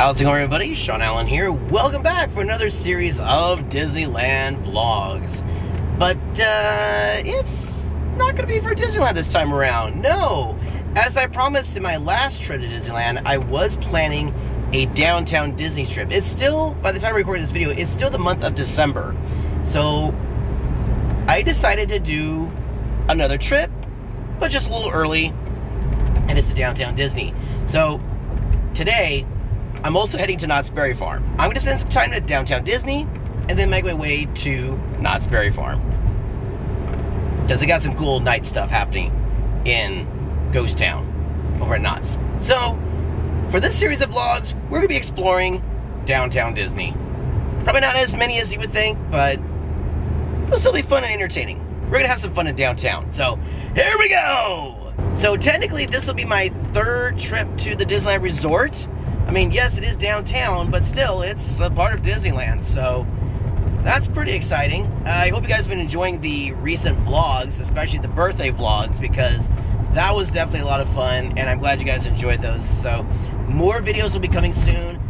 How's it going, everybody? Shaun Allen here. Welcome back for another series of Disneyland vlogs. But it's not going to be for Disneyland this time around. No! As I promised in my last trip to Disneyland, I was planning a downtown Disney trip. It's still, by the time I record this video, it's still the month of December. So I decided to do another trip, but just a little early, and it's to downtown Disney. So today, I'm also heading to Knott's Berry Farm. I'm going to spend some time at downtown Disney, and then make my way to Knott's Berry Farm. Because they got some cool night stuff happening in Ghost Town over at Knott's. So, for this series of vlogs, we're going to be exploring downtown Disney. Probably not as many as you would think, but it'll still be fun and entertaining. We're going to have some fun in downtown. So, here we go! So, technically, this will be my third trip to the Disneyland Resort. I mean, yes, it is downtown, but still, it's a part of Disneyland, so that's pretty exciting. I hope you guys have been enjoying the recent vlogs, especially the birthday vlogs, because that was definitely a lot of fun, and I'm glad you guys enjoyed those. So, more videos will be coming soon.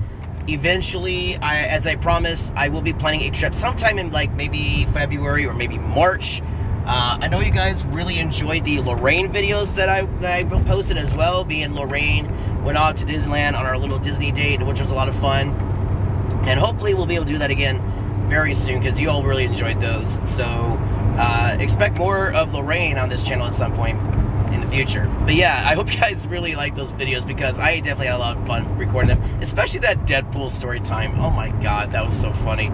Eventually, as I promised, I will be planning a trip sometime in, like, maybe February or maybe March. I know you guys really enjoyed the Lorraine videos that I posted as well, being Lorraine went off to Disneyland on our little Disney date, which was a lot of fun. And hopefully we'll be able to do that again very soon, because you all really enjoyed those. So expect more of Lorraine on this channel at some point in the future. But yeah, I hope you guys really like those videos, because I definitely had a lot of fun recording them, especially that Deadpool story time. Oh my god, that was so funny.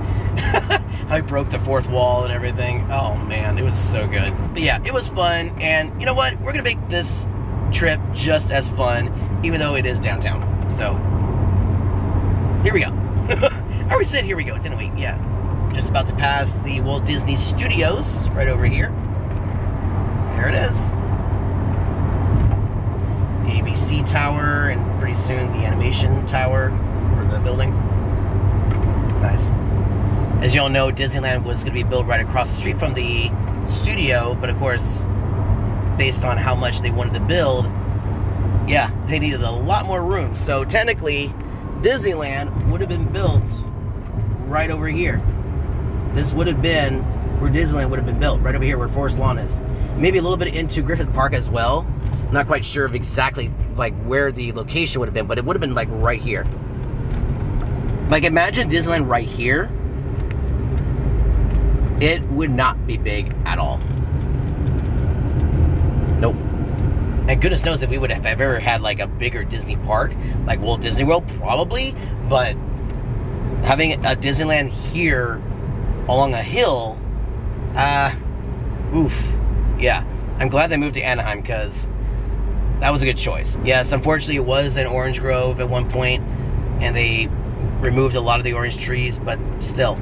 How he broke the fourth wall and everything. Oh man, it was so good. But yeah, it was fun, and you know what? We're gonna make this trip just as fun, even though it is downtown. So, here we go. I already said here we go, didn't we? Yeah. Just about to pass the Walt Disney Studios, right over here. There it is. The ABC Tower, and pretty soon the Animation Tower, or the building. Nice. As you all know, Disneyland was going to be built right across the street from the studio, but of course, based on how much they wanted to build, yeah, they needed a lot more room. So technically, Disneyland would have been built right over here. This would have been where Disneyland would have been built, right over here where Forest Lawn is. Maybe a little bit into Griffith Park as well. I'm not quite sure of exactly like where the location would have been, but it would have been like right here. Like, imagine Disneyland right here. It would not be big at all. Nope. And goodness knows if we would have ever had like a bigger Disney park, like Walt Disney World, probably. But having a Disneyland here along a hill, oof. Yeah, I'm glad they moved to Anaheim, because that was a good choice. Yes, unfortunately it was an orange grove at one point, and they removed a lot of the orange trees, but still,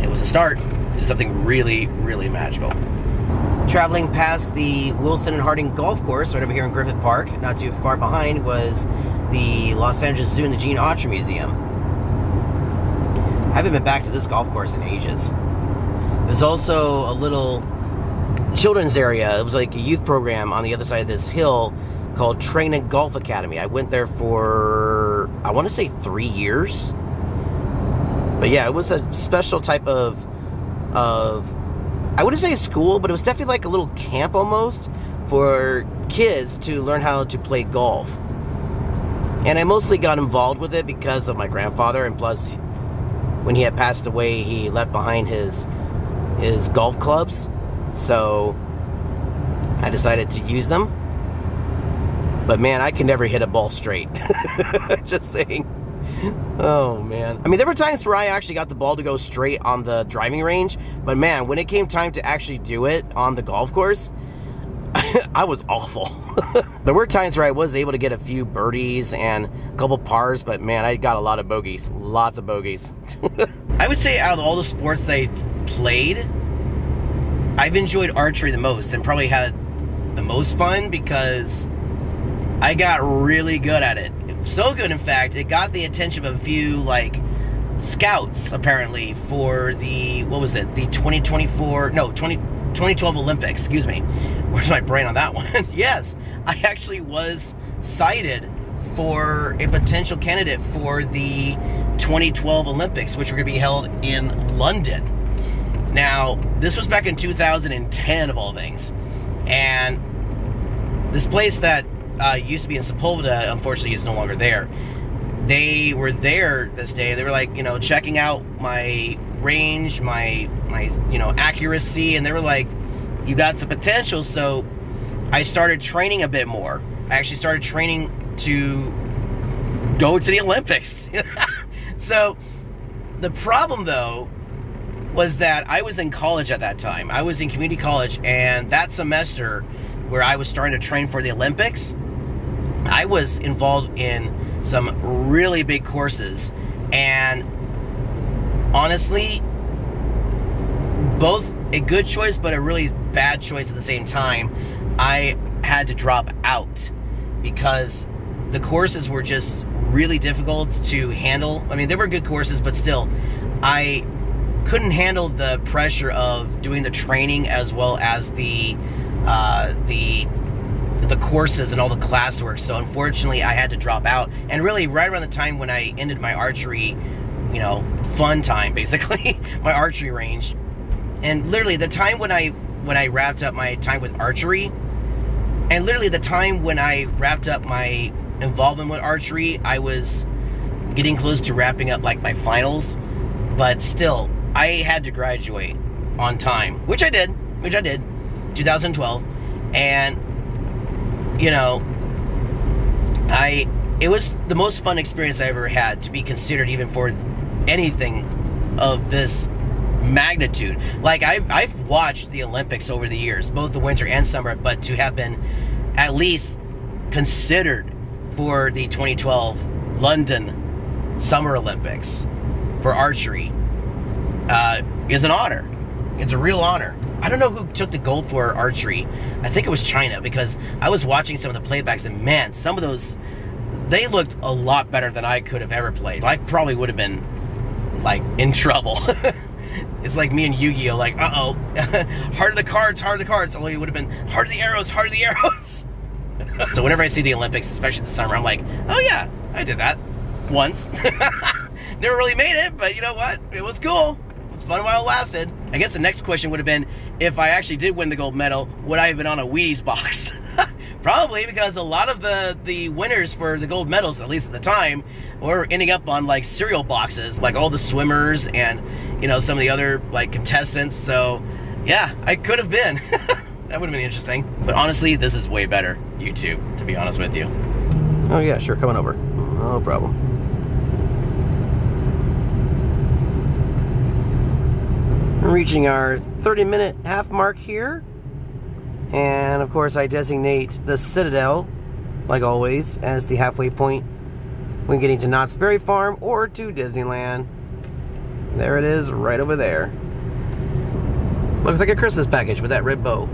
it was a start. It was something really, really magical. Traveling past the Wilson and Harding Golf Course, right over here in Griffith Park, not too far behind was the Los Angeles Zoo and the Gene Autry Museum. I haven't been back to this golf course in ages. There's also a little children's area. It was like a youth program on the other side of this hill called Train Golf Academy. I went there for, I want to say 3 years. But yeah, it was a special type of I wouldn't say a school, but it was definitely like a little camp almost for kids to learn how to play golf. And I mostly got involved with it because of my grandfather, and plus, when he had passed away, he left behind his golf clubs. So I decided to use them. But man, I can never hit a ball straight. Just saying. Oh man. I mean, there were times where I actually got the ball to go straight on the driving range, but man, when it came time to actually do it on the golf course, I was awful. There were times where I was able to get a few birdies and a couple pars, but man, I got a lot of bogeys. Lots of bogeys. I would say out of all the sports that I played, I've enjoyed archery the most, and probably had the most fun, because I got really good at it. So good, in fact, it got the attention of a few, like, scouts, apparently, for the, what was it, the 2012 Olympics, excuse me. Where's my brain on that one? Yes, I actually was cited for a potential candidate for the 2012 Olympics, which were going to be held in London. Now, this was back in 2010 of all things. And this place that used to be in Sepulveda, unfortunately, is no longer there. They were there this day. They were like, you know, checking out my range, my accuracy, and they were like, you got some potential. So I started training a bit more. I actually started training to go to the Olympics. So the problem, though, was that I was in college at that time. I was in community college, and that semester where I was starting to train for the Olympics, I was involved in some really big courses, and honestly, both a good choice but a really bad choice at the same time. I had to drop out because the courses were just really difficult to handle. I mean, they were good courses, but still, I couldn't handle the pressure of doing the training as well as the courses and all the classwork. So unfortunately, I had to drop out. And really, right around the time when I ended my archery, you know, fun time, basically, my archery range. And literally, the time when I wrapped up my time with archery, and literally the time when I wrapped up my involvement with archery, I was getting close to wrapping up like my finals. But still, I had to graduate on time, which I did, 2012. And you know, it was the most fun experience I ever had to be considered even for anything of this magnitude. Like, I've watched the Olympics over the years, both the winter and summer, but to have been at least considered for the 2012 London Summer Olympics for archery is an honor. It's a real honor. I don't know who took the gold for archery. I think it was China, because I was watching some of the playbacks, and man, some of those, they looked a lot better than I could have ever played. I probably would have been, like, in trouble. It's like me and Yu-Gi-Oh! Like, uh-oh, heart of the cards, although it would have been heart of the arrows. So whenever I see the Olympics, especially this summer, I'm like, oh yeah, I did that once. Never really made it, but you know what? It was cool. It was fun while it lasted. I guess the next question would have been, if I actually did win the gold medal, would I have been on a Wheaties box? Probably, because a lot of the winners for the gold medals, at least at the time, were ending up on like cereal boxes, like all the swimmers and, you know, some of the other like contestants. So yeah, I could have been. That would have been interesting. But honestly, this is way better YouTube, to be honest with you. Oh yeah, sure, coming over. No problem. We're reaching our 30-minute half mark here. And of course, I designate the Citadel, like always, as the halfway point when getting to Knott's Berry Farm or to Disneyland. There it is, right over there. Looks like a Christmas package with that red bow.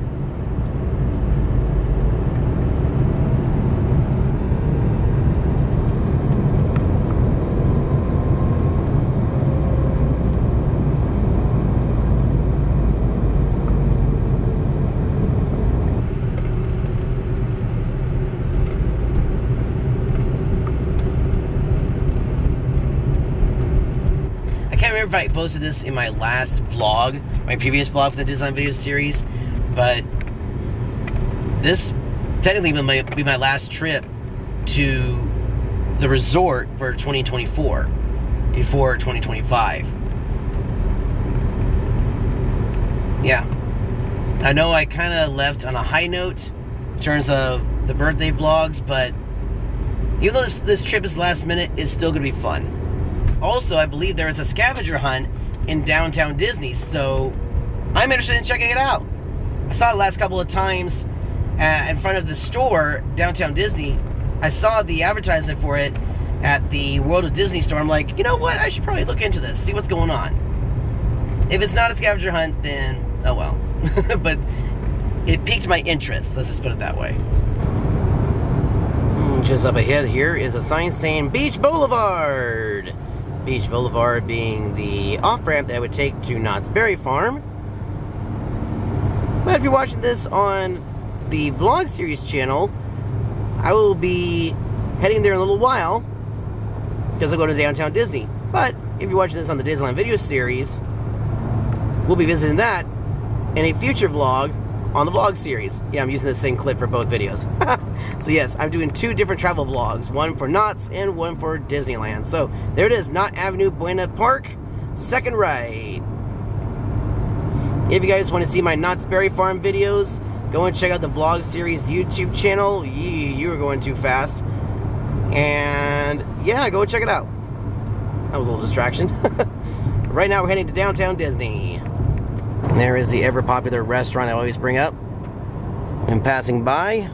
If I posted this in my last vlog, my previous vlog for the Disneyland video series, but this technically might be my last trip to the resort for 2024 before 2025. Yeah, I know I kind of left on a high note in terms of the birthday vlogs, but even though this trip is last minute, it's still gonna be fun. Also, I believe there is a scavenger hunt in downtown Disney, so I'm interested in checking it out. I saw it the last couple of times in front of the store, downtown Disney. I saw the advertisement for it at the World of Disney store. I'm like, you know what? I should probably look into this, see what's going on. If it's not a scavenger hunt, then oh well. But it piqued my interest, let's just put it that way. Just up ahead here is a sign saying Beach Boulevard. Beach Boulevard being the off-ramp that would take to Knott's Berry Farm. But if you're watching this on the vlog series channel, I will be heading there in a little while, because I'll go to Downtown Disney. But if you're watching this on the Disneyland video series, we'll be visiting that in a future vlog on the vlog series. Yeah, I'm using the same clip for both videos. So yes, I'm doing 2 different travel vlogs, one for Knott's and one for Disneyland. So there it is, Knott Avenue, Buena Park, second right. If you guys want to see my Knott's Berry Farm videos, go and check out the vlog series YouTube channel. You were going too fast. And yeah, go check it out. That was a little distraction. Right now we're heading to Downtown Disney. And there is the ever popular restaurant I always bring up when passing by.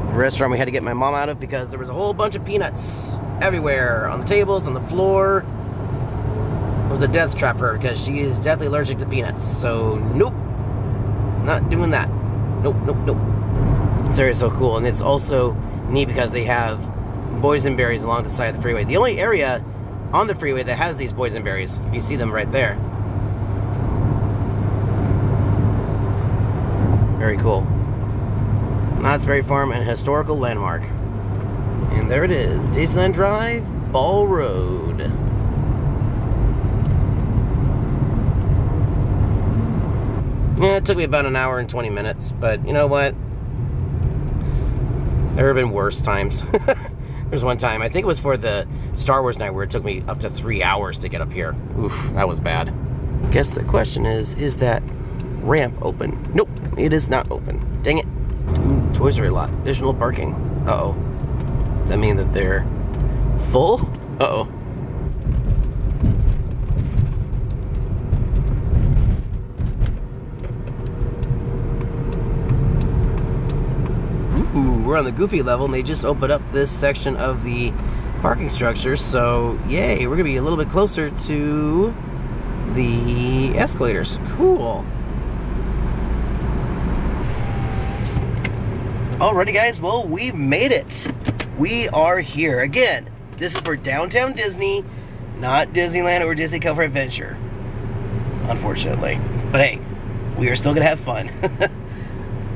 The restaurant we had to get my mom out of because there was a whole bunch of peanuts everywhere, on the tables, on the floor. It was a death trap for her because she is deathly allergic to peanuts. So nope, not doing that. Nope, nope, nope. This area is so cool, and it's also neat because they have boysenberries along the side of the freeway. The only area on the freeway that has these boysenberries, if you see them right there. Very cool. Knott's Berry Farm, and historical landmark. And there it is, Disneyland Drive, Ball Road. Yeah, it took me about an hour and 20 minutes, but you know what? There have been worse times. There's one time, I think it was for the Star Wars night, where it took me up to 3 hours to get up here. Oof, that was bad. Guess the question is that ramp open? Nope, it is not open. Dang it. Ooh, Toy Story lot. Additional parking. Uh-oh. Does that mean that they're full? Uh-oh. Ooh, we're on the Goofy level, and they just opened up this section of the parking structure, so yay, we're gonna be a little bit closer to the escalators. Cool. Alrighty guys, well, we've made it. We are here. Again, this is for Downtown Disney, not Disneyland or Disney California Adventure, unfortunately. But hey, we are still gonna have fun.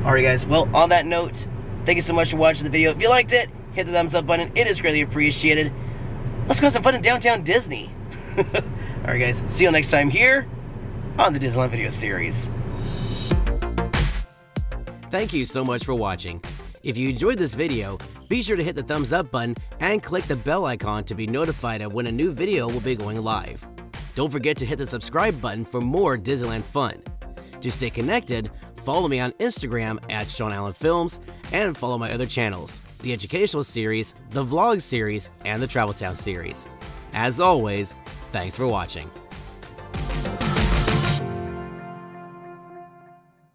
Alright guys, well, on that note, thank you so much for watching the video. If you liked it, hit the thumbs up button. It is greatly appreciated. Let's go have some fun in Downtown Disney. Alright guys, see you next time here on the Disneyland video series. Thank you so much for watching. If you enjoyed this video, be sure to hit the thumbs up button and click the bell icon to be notified of when a new video will be going live. Don't forget to hit the subscribe button for more Disneyland fun. To stay connected, follow me on Instagram at Shaun Allen Films, and follow my other channels, the Educational Series, the Vlog Series, and the Travel Town Series. As always, thanks for watching.